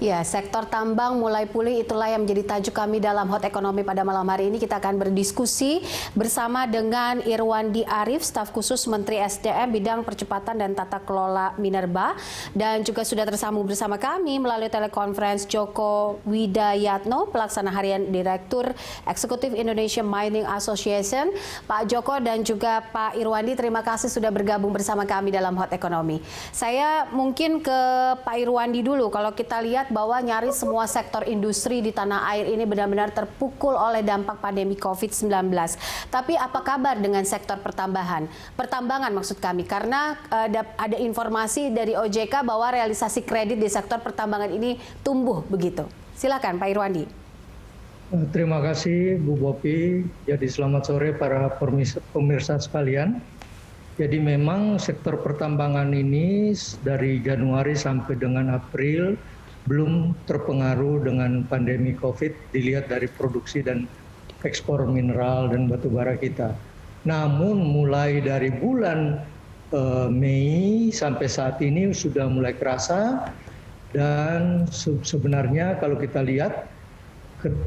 Ya, sektor tambang mulai pulih, itulah yang menjadi tajuk kami dalam Hot Ekonomi pada malam hari ini. Kita akan berdiskusi bersama dengan Irwandi Arief, staf khusus Menteri SDM bidang percepatan dan tata kelola minerba. Dan juga sudah tersambung bersama kami melalui telekonferensi Joko Widayatno, pelaksana harian Direktur Eksekutif Indonesia Mining Association. Pak Joko dan juga Pak Irwandi, terima kasih sudah bergabung bersama kami dalam Hot Ekonomi. Saya mungkin ke Pak Irwandi dulu. Kalau kita lihat bahwa nyaris semua sektor industri di tanah air ini benar-benar terpukul oleh dampak pandemi COVID-19. Tapi apa kabar dengan sektor pertambangan maksud kami? Karena ada informasi dari OJK bahwa realisasi kredit di sektor pertambangan ini tumbuh begitu. Silakan Pak Irwandi. Terima kasih Bu Bopi. Jadi selamat sore para pemirsa sekalian. Jadi memang sektor pertambangan ini dari Januari sampai dengan April belum terpengaruh dengan pandemi COVID, dilihat dari produksi dan ekspor mineral dan batu bara kita. Namun mulai dari bulan Mei sampai saat ini sudah mulai kerasa, dan sebenarnya kalau kita lihat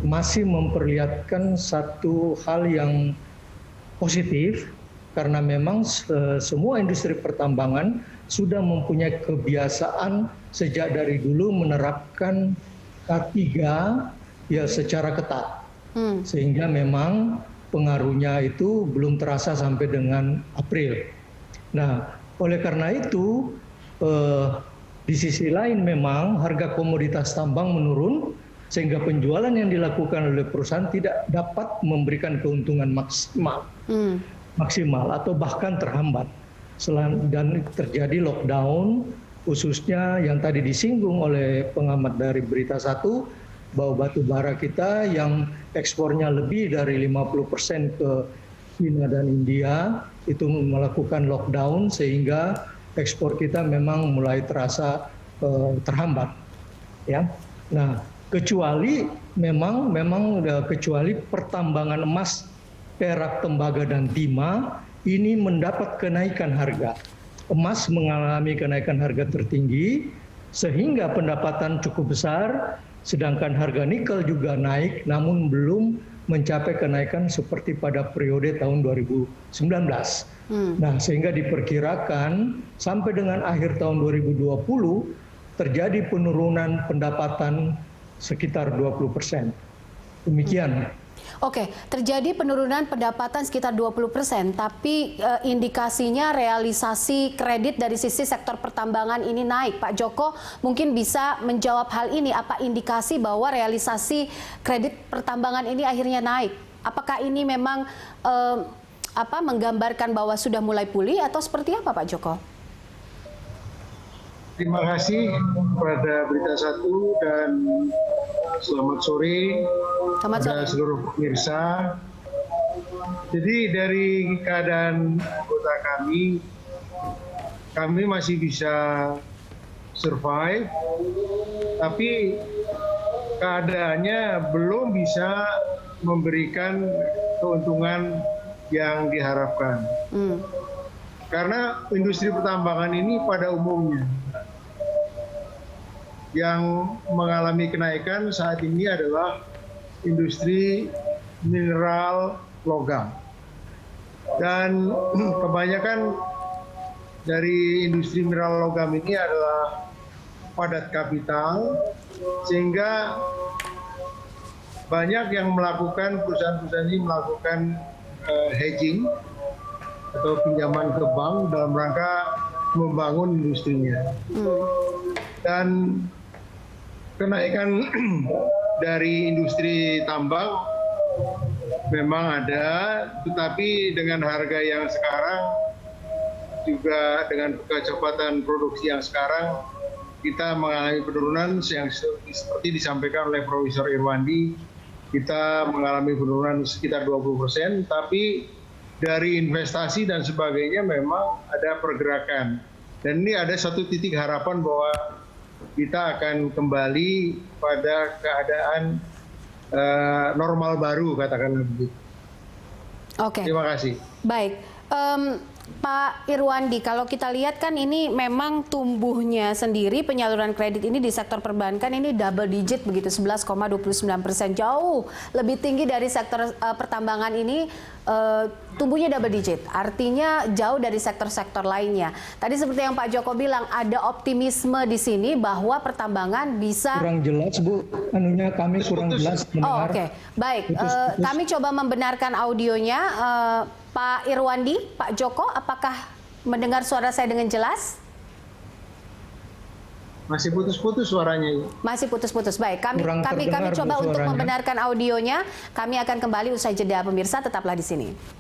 masih memperlihatkan satu hal yang positif, karena memang semua industri pertambangan sudah mempunyai kebiasaan sejak dari dulu menerapkan K3 ya secara ketat. Sehingga memang pengaruhnya itu belum terasa sampai dengan April. Nah, oleh karena itu di sisi lain memang harga komoditas tambang menurun, sehingga penjualan yang dilakukan oleh perusahaan tidak dapat memberikan keuntungan maksimal atau bahkan terhambat. Dan terjadi lockdown, khususnya yang tadi disinggung oleh pengamat dari Berita Satu, bahwa batu bara kita yang ekspornya lebih dari 50% ke China dan India itu melakukan lockdown, sehingga ekspor kita memang mulai terasa terhambat. Ya, nah kecuali pertambangan emas, perak, tembaga dan timah ini mendapat kenaikan harga. Emas mengalami kenaikan harga tertinggi sehingga pendapatan cukup besar, sedangkan harga nikel juga naik namun belum mencapai kenaikan seperti pada periode tahun 2019. Nah, sehingga diperkirakan sampai dengan akhir tahun 2020 terjadi penurunan pendapatan sekitar 20%. Demikian. Oke, terjadi penurunan pendapatan sekitar 20%, tapi indikasinya realisasi kredit dari sisi sektor pertambangan ini naik. Pak Joko mungkin bisa menjawab hal ini, apa indikasi bahwa realisasi kredit pertambangan ini akhirnya naik? Apakah ini memang menggambarkan bahwa sudah mulai pulih atau seperti apa Pak Joko? Terima kasih kepada Berita Satu dan selamat sore kepada seluruh pemirsa. Jadi dari keadaan anggota kami masih bisa survive, tapi keadaannya belum bisa memberikan keuntungan yang diharapkan. Karena industri pertambangan ini pada umumnya yang mengalami kenaikan saat ini adalah industri mineral logam. Dan kebanyakan dari industri mineral logam ini adalah padat kapital, sehingga banyak yang melakukan, perusahaan-perusahaan ini melakukan hedging atau pinjaman ke bank dalam rangka membangun industrinya. Dan kenaikan dari industri tambang memang ada, tetapi dengan harga yang sekarang juga dengan kecepatan produksi yang sekarang kita mengalami penurunan yang seperti disampaikan oleh Profesor Irwandi, kita mengalami penurunan sekitar 20%, tapi dari investasi dan sebagainya memang ada pergerakan. Dan ini ada satu titik harapan bahwa kita akan kembali pada keadaan normal baru, katakanlah begitu. Oke. Terima kasih. Baik. Pak Irwandi, kalau kita lihat kan ini memang tumbuhnya sendiri penyaluran kredit ini di sektor perbankan ini double digit begitu, 11,29%, jauh lebih tinggi dari sektor pertambangan ini tumbuhnya double digit. Artinya jauh dari sektor-sektor lainnya. Tadi seperti yang Pak Joko bilang, ada optimisme di sini bahwa pertambangan bisa kurang jelas Bu, anunya kami kurang jelas mendengar. Oh, oke. Baik, kami coba membenarkan audionya. Pak Irwandi, Pak Joko, apakah mendengar suara saya dengan jelas? Masih putus-putus suaranya. Masih putus-putus. Baik, kami Kurang coba terdengar, Bu, untuk suaranya. membenarkan audionya. Kami akan kembali usai jeda, pemirsa, tetaplah di sini.